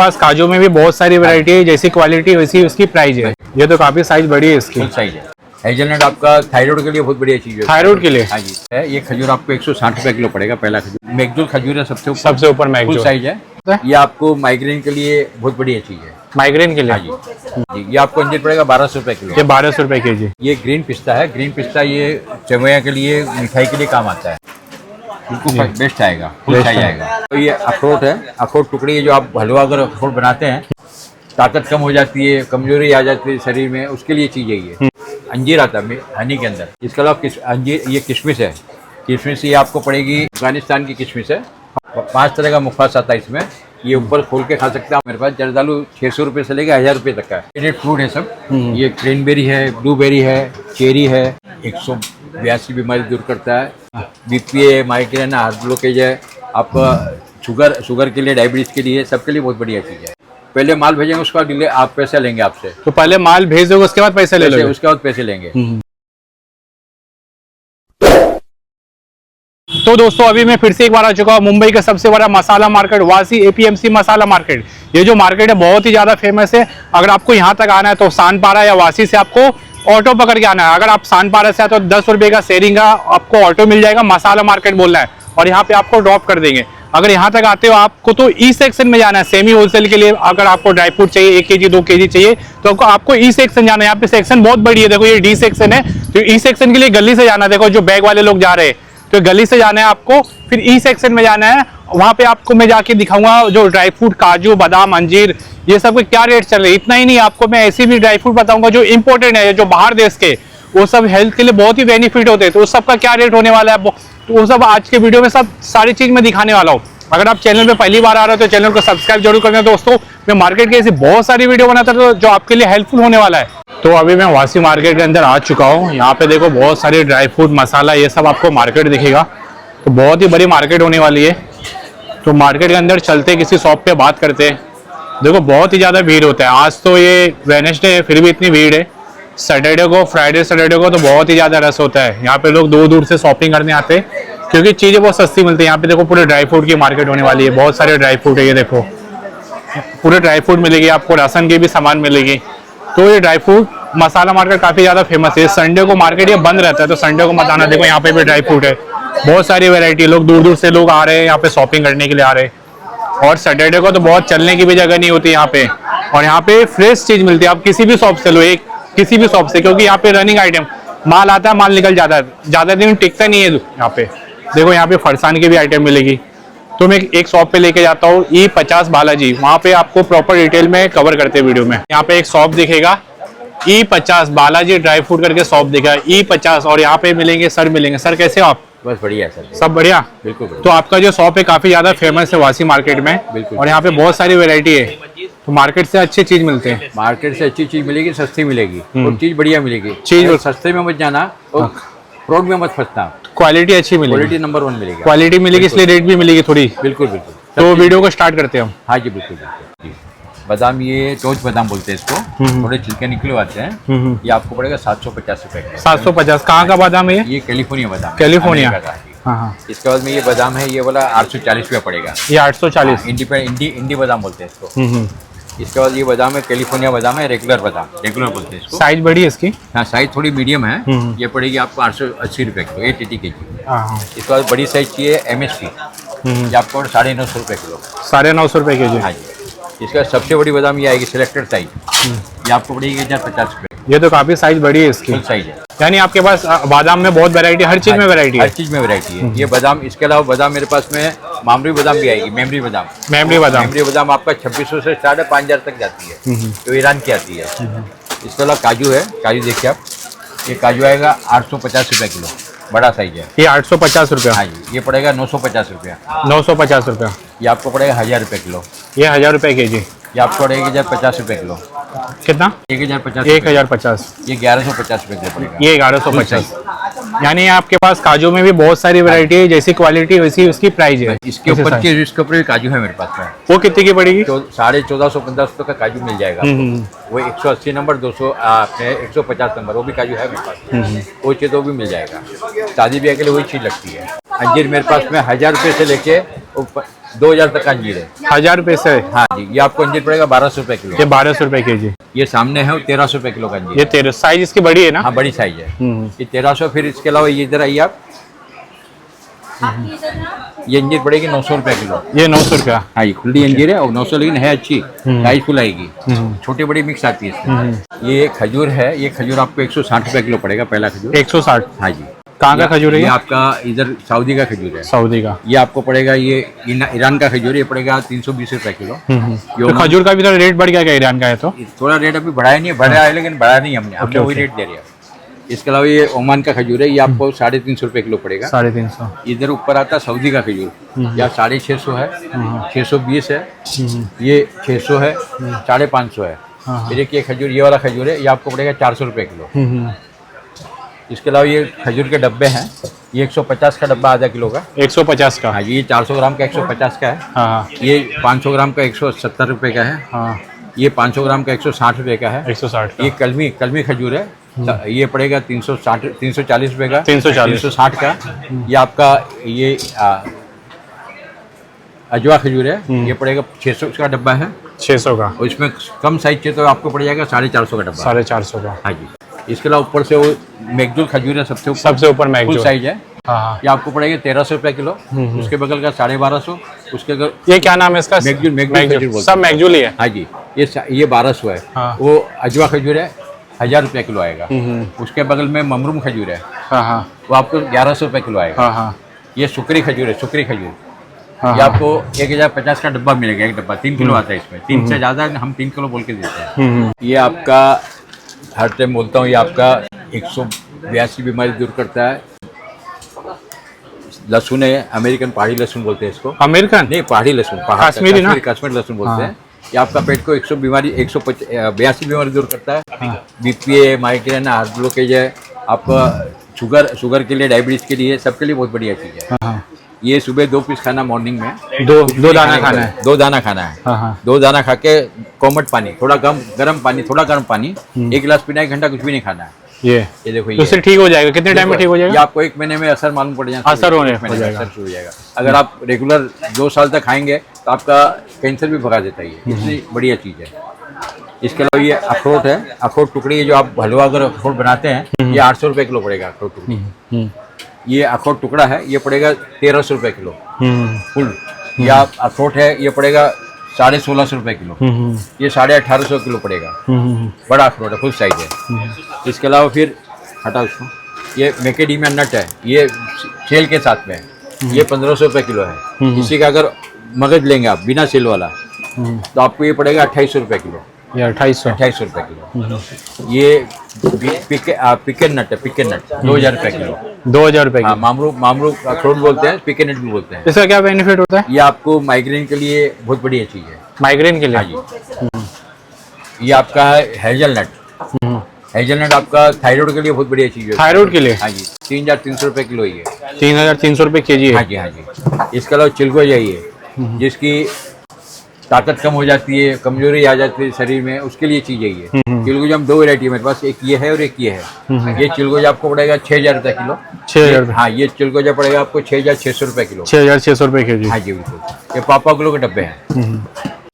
पास काजू में भी बहुत सारी वैरायटी है, जैसी क्वालिटी वैसी उसकी प्राइस है। ये तो काफी साइज बड़ी है इसकी। साइज है। हेजलनट आपका थायराइड के लिए बहुत बढ़िया चीज है। थायराइड के लिए? हाँ जी है। ये खजूर आपको 160 रुपए किलो पड़ेगा। पहला खजूर मैगजूल खजूर है, सबसे ऊपर मैगजूल फुल साइज है। ये आपको माइग्रेन के लिए बहुत बढ़िया चीज है। माइग्रेन के लिए? हाँ जी। ये आपको अंजीर पड़ेगा 1200 रुपए किलो। ये 1200 रुपए के जी। ये ग्रीन पिस्ता है। ग्रीन पिस्ता ये चवैया के लिए, मिठाई के लिए काम आता है। बिल्कुल बेस्ट आएगा, फुल साइज आएगा। तो ये अखरोट है। अखरोट टुकड़ी है, जो आप हलवा अगर अखरोट बनाते हैं, ताकत कम हो जाती है, कमजोरी आ जाती है शरीर में, उसके लिए चीज है ये। अंजीर आता है हनी के अंदर। इसके अलावा अंजीर, ये किशमिश है। किशमिश ये आपको पड़ेगी, अफगानिस्तान की किशमिश है। 5 तरह का मुखवास आता है इसमें। ये ऊपर खोल के खा सकते हैं। मेरे पास जर्दालू 600 रुपए से लेकर 1000 रुपए तक का है। फ्रूट है सब। ये क्रेनबेरी है, ब्लूबेरी है, चेरी है। 182 बीमारी दूर करता है। बीपी है, माइग्रेन, हार्ट ब्लॉकेज है, आपका शुगर के लिए, डायबिटीज के लिए, सबके लिए बहुत बढ़िया चीज़ है। पहले माल भेजेंगे, उसका डिले आप पैसा लेंगे आपसे। तो पहले माल भेज दोगे, उसके बाद पैसे ले लोगे? उसके बाद पैसे लेंगे। तो दोस्तों अभी मैं फिर से एक बार आ चुका हूँ मुंबई का सबसे बड़ा मसाला मार्केट, वासी एपीएमसी मसाला मार्केट। ये जो मार्केट है बहुत ही ज्यादा फेमस है। अगर आपको यहाँ तक आना है तो सानपारा या वासी से आपको ऑटो पकड़ के आना है। अगर आप सानपारा से आते हो 10 रुपए का शेयरिंग का आपको ऑटो मिल जाएगा। मसाला मार्केट बोलना है और यहाँ पे आपको ड्रॉप कर देंगे। अगर यहाँ तक आते हो आपको तो ई सेक्शन में जाना है, सेमी होलसेल के लिए। अगर आपको ड्राई फ्रूट चाहिए 1 केजी 2 केजी चाहिए तो आपको ई सेक्शन जाना है। यहाँ पे सेक्शन बहुत बड़ी है, देखो ये डी सेक्शन है। तो ई सेक्शन के लिए गली से जाना है। देखो जो बैग वाले लोग जा रहे हैं तो गली से जाना है आपको, फिर ई सेक्शन में जाना है। वहां पे आपको मैं जाके दिखाऊंगा जो ड्राई फ्रूट, काजू, बादाम, अंजीर, ये सब के क्या रेट चल रहे हैं। इतना ही नहीं, आपको मैं ऐसी भी ड्राई फ्रूट बताऊंगा जो इम्पोर्टेंट है, जो बाहर देश के, वो सब हेल्थ के लिए बहुत ही बेनिफिट होते हैं। तो उस सब का क्या रेट होने वाला है, तो वो सब आज के वीडियो में सब सारी चीज मैं दिखाने वाला हूँ। अगर आप चैनल पे पहली बार आ रहे हो तो चैनल को सब्सक्राइब जरूर करना। दोस्तों मैं मार्केट की ऐसी बहुत सारी वीडियो बनाता था जो आपके लिए हेल्पफुल होने वाला है। तो अभी मैं वासी मार्केट के अंदर आ चुका हूँ। यहाँ पे देखो बहुत सारे ड्राई फ्रूट, मसाला, ये सब आपको मार्केट दिखेगा। तो बहुत ही बड़ी मार्केट होने वाली है। तो मार्केट के अंदर चलते किसी शॉप पे बात करते हैं। देखो बहुत ही ज़्यादा भीड़ होता है। आज तो ये वेडनेसडे है फिर भी इतनी भीड़ है। सैटरडे को, फ्राइडे सैटरडे को तो बहुत ही ज़्यादा रस होता है। यहाँ पे लोग दूर दूर से शॉपिंग करने आते हैं क्योंकि चीज़ें बहुत सस्ती मिलती है। यहाँ पे देखो पूरे ड्राई फ्रूट की मार्केट होने वाली है। बहुत सारे ड्राई फ्रूट है, ये देखो पूरे ड्राई फ्रूट मिलेगी आपको, राशन की भी सामान मिलेगी। तो ये ड्राई फ्रूट मसाला मार्केट काफ़ी ज़्यादा फेमस है। संडे को मार्केट ये बंद रहता है तो संडे को मत आना। देखो यहाँ पे भी ड्राई फ्रूट है, बहुत सारी वैरायटी। लोग दूर दूर से लोग आ रहे हैं यहाँ पे शॉपिंग करने के लिए आ रहे हैं। और सैटरडे को तो बहुत चलने की भी जगह नहीं होती यहाँ पे। और यहाँ पे फ्रेश चीज मिलती है। आप किसी भी शॉप से लो, एक किसी भी शॉप से, क्योंकि यहाँ पे रनिंग आइटम माल आता है, माल निकल जाता है, ज्यादा दिन टिकता नहीं है यहाँ पे। देखो यहाँ पे फरसान की भी आइटम मिलेगी। तो मैं एक शॉप पे लेके जाता हूँ, E50 बालाजी। वहाँ पे आपको प्रॉपर डिटेल में कवर करते हैं वीडियो में। यहाँ पे एक शॉप दिखेगा E50 बालाजी ड्राई फ्रूट करके शॉप दिखेगा E50। और यहाँ पे मिलेंगे सर, मिलेंगे सर। कैसे हो आप? बस बढ़िया सर। सब बढ़िया, बिल्कुल। तो आपका जो शॉप है काफी ज्यादा फेमस है वासी मार्केट में। बिल्कुल। और यहाँ पे बहुत सारी वैरायटी है। तो मार्केट से अच्छी चीज मिलते हैं। मार्केट से अच्छी चीज मिलेगी, सस्ती मिलेगी और चीज बढ़िया मिलेगी। चीज सस्ते में मत जाना और फ्रॉड में मत फंसना। क्वालिटी अच्छी मिलेगी, क्वालिटी नंबर 1 मिलेगी। क्वालिटी मिलेगी, इसलिए रेट भी मिलेगी थोड़ी। बिल्कुल बिल्कुल। तो वीडियो को स्टार्ट करते हैं हम। हाँ जी बिल्कुल बिल्कुल। बादाम, ये टोच बादाम बोलते हैं इसको, थोड़े छिलके निकले आते हैं। ये आपको पड़ेगा 750 रुपए का। 750? कहाँ का बादाम है ये? कैलिफोर्निया बादाम। कैलिफोर्निया का। हाँ। इसके बाद में ये बादाम है, ये वाला 840 रुपया पड़ेगा। ये 840? इंडी बादाम बोलते हैं इसको। इसके बाद ये बादाम है, कैलिफोर्निया बादाम है, रेगुलर बादाम, रेगुलर बोलते हैं इसको। साइज बड़ी है इसकी? हाँ, साइज थोड़ी मीडियम है। ये पड़ेगी आपको 880 रुपए किलो, 880 kg। इसके बाद बड़ी साइज चाहिए MSP, ये आपको 950 रुपए किलो। 950 रुपए के जी? हाँ जी। इसका सबसे बड़ी बादाम ये आएगी सिलेक्टेड साइज, ये आपको पड़ेगी 1050 रुपए। ये तो काफी साइज बड़ी है इसकी। फुल साइज है। यानी आपके पास बादाम में बहुत वैरायटी, हर चीज में वैरायटी है? हर चीज में वैरायटी है। ये बादाम, इसके अलावा बादाम मेरे पास में मामरी बादाम भी आएगी, मेमरी बादाम। मेमरी बादाम? मेमरी बादाम आपका 2600 से स्टार्ट है, 5000 तक जाती है, जो ईरान की आती है। इसके अलावा काजू है, काजू देखिए आप, ये काजू आएगा 850 रुपए किलो, बड़ा साइज है। ये 850 रुपया? हाँ जी। ये पड़ेगा 950 रुपया। 950 रुपया? ये आपको पड़ेगा 1000 रुपए किलो। ये 1000 रुपए के जी? ये आपको पड़ेगा 1050 रुपए किलो। कितना? 1050। 1050? ये 1150 रुपए किलो पड़ेगा। ये 1150? यानी आपके पास काजू में भी बहुत सारी वैरायटी है, जैसी क्वालिटी वैसी उसकी प्राइस है। इसके ऊपर इसके ऊपर काजू है मेरे पास में। वो कितने की पड़ेगी? 1450-1500 का काजू मिल जाएगा। वो 180 नंबर, 200 अपने 150 नंबर, वो भी काजू है मेरे पास। वो चाहिए तो भी मिल जाएगा। शादी ब्याह के लिए वही चीज लगती है। अंजीर मेरे पास में 1000 रुपये से लेके 2000 तक का अंजीर है। 1000 रुपए से। हाँ जी, ये आपको अंजीर पड़ेगा 1200 रुपए किलो। ये 1200 रुपए के जी। ये सामने है 1300 रुपए किलो का अंजीर। ये 13 साइज इसकी बड़ी है ना? हाँ, बड़ी साइज है। ये 1300। फिर इसके अलावा ये इधर आइए आप, ये अंजीर पड़ेगी 900 रुपए किलो। ये 900 रुपया। हाँ, ये खुली अंजीर है और 900, लेकिन है अच्छी, साइज फुल आएगी, छोटी बड़ी मिक्स आती है इसमें। ये खजूर है, ये खजूर आपको 160 रुपए किलो पड़ेगा, पहला खजूर 160। हाँ जी। कहाँ का खजूर है ये ये? आपका इधर सऊदी का खजूर है। सऊदी का। ये आपको पड़ेगा, ये ईरान का खजूर, ये पड़ेगा 320 रुपए किलो। तो खजूर का भी थोड़ा रेट बढ़ गया क्या ईरान का है तो? थोड़ा रेट अभी बढ़ाया नहीं है, बढ़ा है लेकिन बढ़ाया नहीं हमने वही रेट दे रहे हैं। इसके अलावा ये ओमान का खजूर है, ये आपको 350 रुपए किलो पड़ेगा। 350। इधर ऊपर आता है सऊदी का खजूर, या 650 है, 620 है, ये 600 है, 550 है। फिर एक ये खजूर, ये वाला खजूर है, ये आपको पड़ेगा 400 रुपए किलो। इसके अलावा ये खजूर के डब्बे हैं, ये 150 का डब्बा आधा किलो का। 150 का। हाँ, ये 400 ग्राम का 150 का है। हाँ। ये 500 ग्राम का 170 रुपए का है। हाँ। ये 500 ग्राम का 160 रुपए का है। 160 का। ये कलमी खजूर है, ये पड़ेगा 340 रुपए का। 360 का। ये आपका ये अजवा खजूर है, ये पड़ेगा 600 का डब्बा है। 600 का। और इसमें कम साइज चाहिए तो आपको पड़ जाएगा 450 का डब्बा। 450 का। हाँ जी। इसके अलावा ऊपर से वो मैगजूल खजूर है, सबसे ऊपर मैगजूल फुल साइज है। हाँ। ये आपको पड़ेगा 1300 रुपए किलो। उसके बगल का 1250। उसके अगर ये क्या नाम है इसका? मैगजूल मैगजूल। सब मैगजूल ही है। हाँ जी। ये 1200 है। हाँ। वो अजवा खजूर है, 1000 रुपए किलो आएगा। उसके बगल में ममरूम खजूर है, हाँ हाँ। वो आपको 1100 रुपए किलो आएगा। हाँ हाँ। ये सुकरी खजूर है, सुकरी खजूर, हाँ। ये आपको 1050 का डब्बा मिलेगा। एक डब्बा 3 किलो आता है, इसमें 3 से ज़्यादा हम 3 किलो बोल के देते हैं। ये आपका हर टाइम बोलता हूँ, ये आपका 182 बीमारी दूर करता है। लहसुन है, अमेरिकन पहाड़ी लहसुन बोलते हैं इसको। अमेरिकन नहीं, पहाड़ी लहसुन, कश्मीरी ना? कश्मीरी लहसुन बोलते हैं। ये आपका पेट को 182 बीमारी दूर करता है। बीपी है, माइग्रेन है, हार्ट ब्लॉकेज है, आपका शुगर के लिए, डायबिटीज के लिए, सबके लिए बहुत बढ़िया चीज़ है। हाँ। ये सुबह 2 पीस खाना मॉर्निंग में, दो दाना खाना है। 2 दाना खाना है। हाँ हाँ। 2 दाना खा के कोमट पानी, थोड़ा गर्म पानी 1 गिलास पीना, 1 घंटा कुछ भी नहीं खाना है। ये देखो, तो उससे ठीक हो जाएगा? कितने टाइम में ठीक हो जाएगा? ये आपको 1 महीने में असर मालूम पड़ जाएगा। असर हो जाएगा। असर शुरू हो जाएगा। अगर आप रेगुलर 2 साल तक खाएंगे तो आपका कैंसर भी भगा देता है। इतनी बढ़िया चीज़ है। इसके अलावा ये अखरोट है, अखरोट टुकड़ी, जो आप हलवा अगर अखरोट बनाते हैं, ये 800 रुपए किलो पड़ेगा अखरोट टुकड़ी। ये अखरोट टुकड़ा है, ये पड़ेगा 1300 रुपए किलो फुल। या अखरोट है, ये पड़ेगा 1650 रुपए किलो। ये 1850 किलो पड़ेगा। बड़ा अखरोट है, फुल साइज है। इसके अलावा फिर हटा उसको, ये मैकेडेमिया नट है, ये सेल के साथ में है, ये 1500 रुपए किलो है। इसी का अगर मगज लेंगे आप बिना सेल वाला, तो आपको ये पड़ेगा 2800 रुपए किलो। ये 2800 रुपए किलो। ये पिकन नट है, पिकन नट 2000 रुपए किलो। 2000 रुपए हाँ, मामरू अखरोट बोलते हैं, पिकन नट भी बोलते हैं। इसका क्या बेनिफिट होता है? ये आपको माइग्रेन के लिए बहुत बढ़िया चीज़ है। माइग्रेन के लिए? हाँ जी। ये आपका है हेजलनट। हेजलनट आपका थायराइड के लिए बहुत बढ़िया चीज़ है। थायराइड के लिए? हाँ जी। 3300 रुपए किलो ही है। 3300 रुपए केजी है? हाँ जी, हाँ जी। इसके अलावा चिलगोजा है, जिसकी ताकत कम हो जाती है, कमजोरी आ जाती है शरीर में, उसके लिए चीज़ है ये। चिलगोजा में 2 वैरायटी है मेरे पास, एक ये है और एक ये है। ये चिलगोजा आपको पड़ेगा 6000 रुपए किलो। 6000? हाँ, ये चिलगोजा पड़ेगा आपको 6600 रुपए किलो। 6600 रुपए केजी? हाँ जी, बिल्कुल। ये पापा किलो के डब्बे हैं।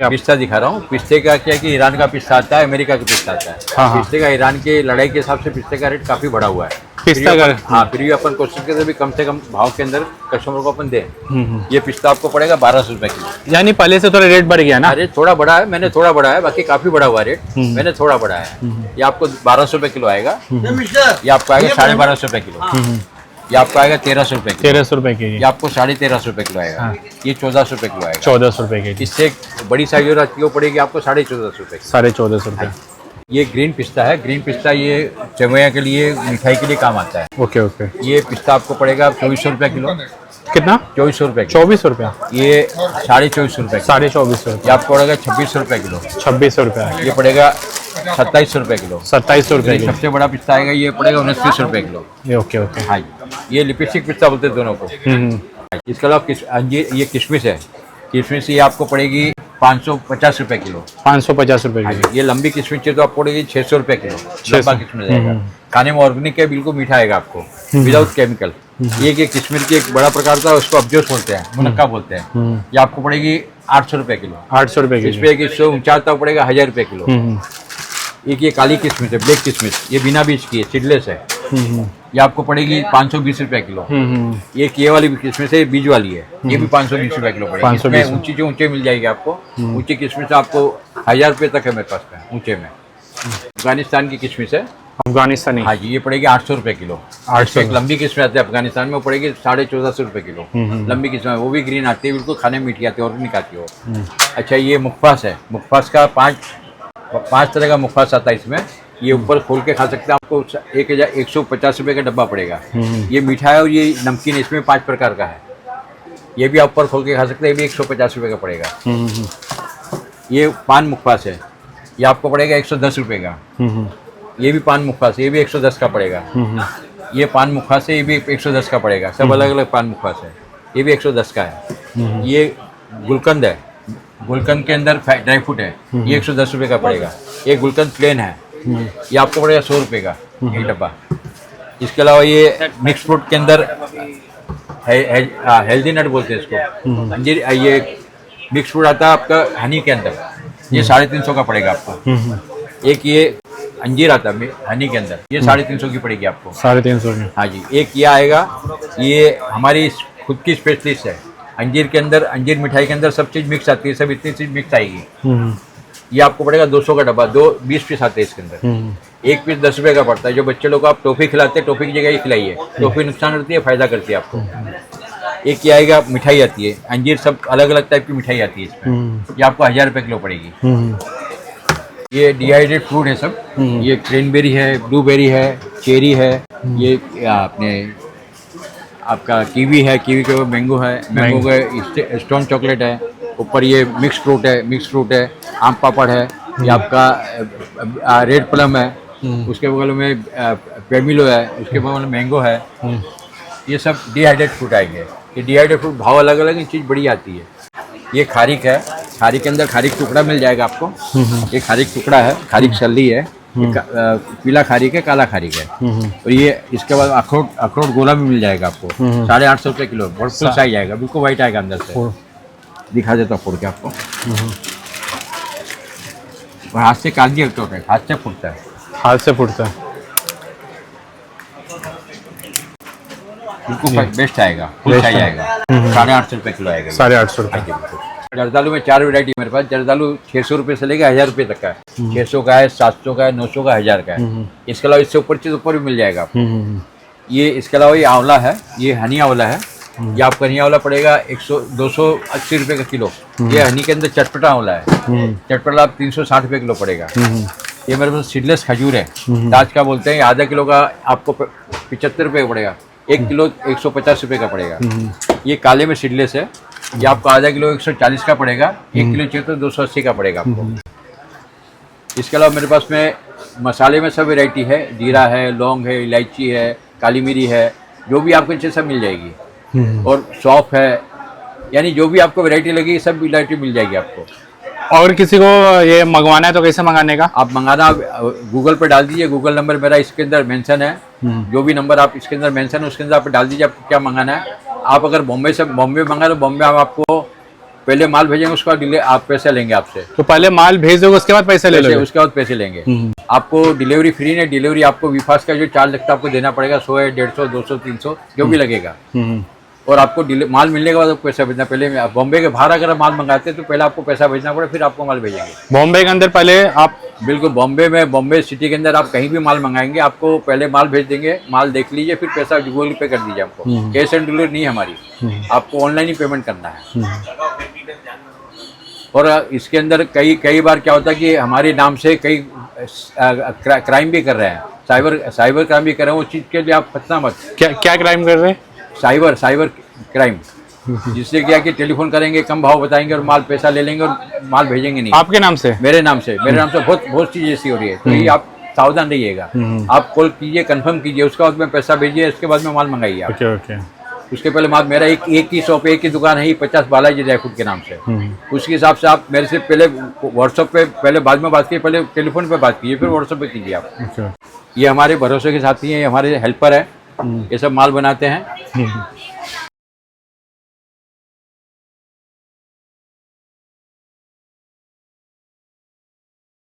पिस्ता दिखा रहा हूँ। पिस्ते का क्या है कि ईरान का पिस्ता आता है, अमेरिका का पिस्ता आता है। हाँ। पिस्ते का ईरान के लड़ाई के हिसाब से पिस्ते का रेट काफ़ी बढ़ा हुआ है। पिस्ता का? हाँ, फिर भी अपन कोशिश करते भी कम से कम भाव के अंदर कस्टमर को अपन दें। ये पिस्ता आपको पड़ेगा 1200 रुपए किलो। यानी पहले से थोड़ा रेट बढ़ गया ना? रेट थोड़ा बढ़ा है, मैंने थोड़ा बढ़ा है, बाकी काफ़ी बढ़ा हुआ रेट, मैंने थोड़ा बढ़ा है। ये आपको 1200 रुपए किलो आएगा। ये आपको आएगा 1250 रुपए किलो। ये आपको आएगा 1300 रुपए किलो। 1300 रुपए केजी? ये आपको 1350 रुपए किलो आएगा। ये 1400 रुपए किलो आएगा। 1400 रुपए केजी? इससे बड़ी साइज और किलो पड़ेगी आपको 1450 रुपए। 1450 रुपए। ये ग्रीन पिस्ता है। ग्रीन पिस्ता ये सेवैया के लिए, मिठाई के लिए काम आता है। Okay okay. ये पिस्ता आपको पड़ेगा 2400 रुपए किलो। कितना? 2400 रुपए। 2400 रुपया? ये 2450 रुपए। 2450 ये रुपया? आपको पड़ेगा 2600 रुपए किलो। 2600 रुपया? ये पड़ेगा 2700 रुपए किलो। 2700 रुपए की? सबसे बड़ा पिस्ता आएगा, ये पड़ेगा 2900 रुपए किलो। ये ओके ओके। हाँ जी। ये लिपस्टिक पिस्ता बोलते हैं दोनों को। इसके अलावा अंजीर, ये किशमिश है। किशमिश ये आपको पड़ेगी 550 रुपए किलो। 550 रुपए की? ये लंबी किशमिश है तो आपको पड़ेगी 600 रुपए किलो। लंबा किशमिश आएगा। खाने में ऑर्गेनिक है, बिल्कुल मीठा आएगा आपको, विदाउट केमिकल। ये किशमिश की एक बड़ा प्रकार था, उसको अबजोस बोलते हैं, मुनक्का बोलते हैं। ये आपको पड़ेगी 800 रुपये किलो। 800 रुपए की। इस पे एक 149 पड़ेगा 1000 रुपये किलो। एक ये काली किशमिश है, ब्लैक किशमिश, ये बिना बीज की है, सीडलेस है। ये आपको पड़ेगी 520 रुपये किलो। एक ये वाली किशमिश है, बीज वाली है, ये भी 520 रुपये किलो पड़ेगी। 520 इसमें ऊंची जो ऊंचे मिल जाएगी आपको, ऊंची किशमिश आपको 1000 रुपये तक है मेरे पास में, ऊंचे में। अफगानिस्तान की किशमिश है, अफगानिस्तानी। हाँ जी, ये पड़ेगी 800 रुपये किलो। 800। एक लंबी किस्में आती है अफगानिस्तान में, वो पड़ेगी 1450 रुपये किलो। लंबी किस्में, वो भी ग्रीन आती है, बिल्कुल खाने में मीठी आती है, और नहीं खाती हो। अच्छा, ये मुखफास है, मुखफास का पाँच तरह का मुखफास आता है इसमें। ये ऊपर खोल के खा सकते हैं, आपको 150 रुपये का डब्बा पड़ेगा। ये मीठा है और ये नमकीन, इसमें 5 प्रकार का है। ये भी आप ऊपर खोल के खा सकते हैं, ये भी 150 रुपये का पड़ेगा। ये पान मुखफास है, ये आपको पड़ेगा 110 रुपये का। ये भी पान मुखफास है, ये भी 110 का पड़ेगा। ये पान मुखफास है, ये भी 110 का पड़ेगा। सब अलग अलग पान मुखफास है, ये भी 110 का है। ये गुलकंद है, गुलकंद के अंदर ड्राई फ्रूट है, ये 110 रुपये का पड़ेगा। ये गुलकंद प्लेन है, ये आपको पड़ेगा 100 रुपये का एक डब्बा। इसके अलावा ये मिक्स फ्रूट के अंदर हेल्दी नट बोलते हैं इसको, अंजीर। ये मिक्स फ्रूट आता है आपका हनी के अंदर, ये 350 का पड़ेगा आपको। एक ये अंजीर आता है हनी के अंदर, ये 350 की पड़ेगी आपको। 350 की। हाँ जी। एक ये आएगा, ये हमारी खुद की स्पेशलिस्ट है। अंजीर के अंदर, अंजीर मिठाई के अंदर सब चीज़ मिक्स आती है, सब इतनी चीज़ मिक्स आएगी। ये आपको पड़ेगा 200 का डब्बा, 20 पीस आते हैं इसके अंदर। एक पीस 10 रुपये का पड़ता है। जो बच्चे लोग को आप टॉफी खिलाते हैं, टॉफी की जगह ही खिलाइए, टॉफी नुकसान करती है, फायदा करती है आपको। एक ये आएगा, मिठाई आती है अंजीर, सब अलग अलग टाइप की मिठाई आती है इसमें, ये आपको 1000 रुपये किलो पड़ेगी। ये डिहाइड्रेट फ्रूट है सब, ये क्रेनबेरी है, ब्लूबेरी है, चेरी है, ये अपने आपका कीवी है, कीवी के ऊपर मैंगो है, मैंगो का स्टोन चॉकलेट है, ऊपर ये मिक्स फ्रूट है, आम पापड़ है, ये आपका रेड प्लम है, उसके बगल में पेमिलो है, उसके बगल में मैंगो है। ये सब डिहाइड्रेट फ्रूट आएंगे। ये डिहाइड्रेट फ्रूट भाव अलग अलग, चीज़ बड़ी आती है। ये खारिक है, खारिक के अंदर खारिक टुकड़ा मिल जाएगा आपको। ये खारिक टुकड़ा है, खारिक सल्ली है, पीला खारिक है, काला खारिक है। और ये इसके बाद अखरोट गोला भी मिल जाएगा आपको, 850 रुपये किलो। बहुत फुल साइज आएगा, बिल्कुल वाइट आएगा अंदर से। दिखा देता हूँ फोड़ के आपको। और हाथ से कागजी अखरोट है, हाथ से फूटता है, हाथ से फूटता है, बिल्कुल बेस्ट आएगा, फुल साइज आएगा। 850 रुपये किलो आएगा। 850 रुपये। जर्दालू में 4 वैरायटी मेरे पास। जर्दालू 600 रुपये से लेकर 1000 रुपये तक का है। 600 का है, 700 का है, 900 का, 1000 का है। इसके अलावा इससे ऊपर चीज़ ऊपर भी मिल जाएगा आपको। ये इसके अलावा ये आंवला है, ये हनी आंवला है। ये आपको हनी आंवला पड़ेगा 280 रुपये का किलो। ये हनी के अंदर चटपटा आंवला है, चटपटा आप 360 रुपये किलो पड़ेगा। ये मेरे पास सीडलेस खजूर है, ताज का बोलते हैं। आधा किलो का आपको 75 रुपये का पड़ेगा, 1 किलो 150 रुपये का पड़ेगा। ये काले में सीडलेस है, ये आपको आधा किलो 140 का पड़ेगा, 1 किलो चाहिए तो 280 का पड़ेगा आपको। इसके अलावा मेरे पास में मसाले में सब वैरायटी है, जीरा है, लौंग है, इलायची है, काली मिरी है, जो भी आपको चाहिए सब मिल जाएगी। और सौंफ है, यानी जो भी आपको वैरायटी लगी सब वैरायटी मिल जाएगी आपको। और किसी को ये मंगवाना है तो कैसे मंगाने का? आप मंगाना गूगल पे डाल दीजिए, गूगल नंबर मेरा इसके अंदर मेंशन है। जो भी नंबर आप इसके अंदर मेंशन है उसके अंदर आप डाल दीजिए आपको क्या मंगाना है। आप अगर बॉम्बे मंगा तो बॉम्बे हम आपको पहले माल भेजेंगे, उसके बाद आप पैसे लेंगे आपसे। तो पहले माल भेज दोगे, उसके बाद पैसे ले लोगे? उसके बाद पैसे लेंगे। आपको डिलीवरी फ्री नहीं, डिलीवरी आपको विफास का जो चार्ज लगता है आपको देना पड़ेगा। 100 है, 150, 200, 300 जो भी लगेगा। और आपको माल मिलने के बाद आपको पैसा भेजना। पहले बॉम्बे के बाहर अगर माल मंगाते हैं तो पहले आपको पैसा भेजना पड़े, फिर आपको माल भेजेंगे। बॉम्बे के अंदर पहले आप? बिल्कुल, बॉम्बे सिटी के अंदर आप कहीं भी माल मंगाएंगे, आपको पहले माल भेज देंगे, माल देख लीजिए, फिर पैसा गूगल पे कर दीजिए आपको। कैश ऑन डिलीवरी नहीं हमारी, आपको ऑनलाइन ही पेमेंट करना है। और इसके अंदर कई बार क्या होता है कि हमारे नाम से कई क्राइम भी कर रहे हैं, साइबर क्राइम भी कर रहे हैं। वो चीज़ के लिए आप फंसना मत। क्या क्राइम कर रहे हैं? साइबर क्राइम, जिससे क्या कि टेलीफोन करेंगे, कम भाव बताएंगे और माल पैसा ले लेंगे और माल भेजेंगे नहीं। आपके नाम से? मेरे नाम से बहुत चीज़ ऐसी हो रही है। तो ये आप सावधान रहिएगा। आप कॉल कीजिए, कंफर्म कीजिए, उसके बाद में पैसा भेजिए, उसके बाद में माल मंगाइए आप। ओके। उसके पहले माल मेरा एक ही शॉप, एक ही दुकान है, 50 बालाजी ड्राई फ्रूट के नाम से। उसके हिसाब से आप मेरे से पहले व्हाट्सएप पे, पहले बाद में बात कीजिए, पहले टेलीफोन पे बात कीजिए, फिर व्हाट्सएप पे कीजिए आप। ये हमारे भरोसे के साथी हैं, ये हमारे हेल्पर है, ये सब माल बनाते हैं। हम्म।